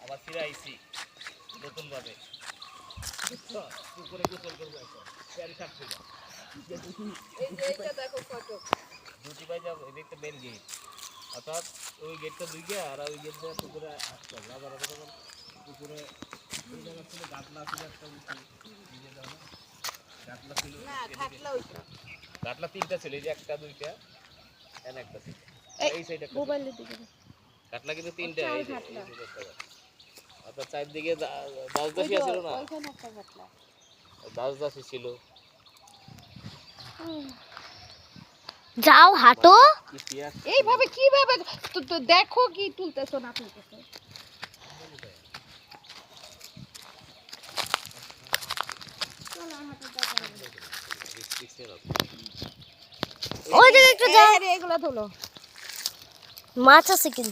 আবার ফিরে আইছি নতুন ভাবে পুকুরে গোসল করবো এখন প্যারি থাকবে না দুটি পাই যাবো এদিকটা মেন গেট অর্থাৎ ওই গেটটা দুইটা আর ওই গেটটা পুকুরে আসতে হবে আবার পুকুরে ওই জায়গা ছিল গাটলা ছিল একটা গাটলা ছিল গাটলা তিনটা ছিল এই যে একটা দুইটা এন একটা ছিল এই সাইডে মোবাইলের দিকে গাটলা কিন্তু তিনটা এই যে অর্থাৎ চারদিকে দাসদাসী ছিল না ওইখানে একটা গাটলা দাসদাসী ছিল যাও হাঁটো এইভাবে কিভাবে তো দেখো কি তুলতেছো না তুলতেছো ওই দিকে একটু যাও এগুলা তোলো মাছ আছে কিন্তু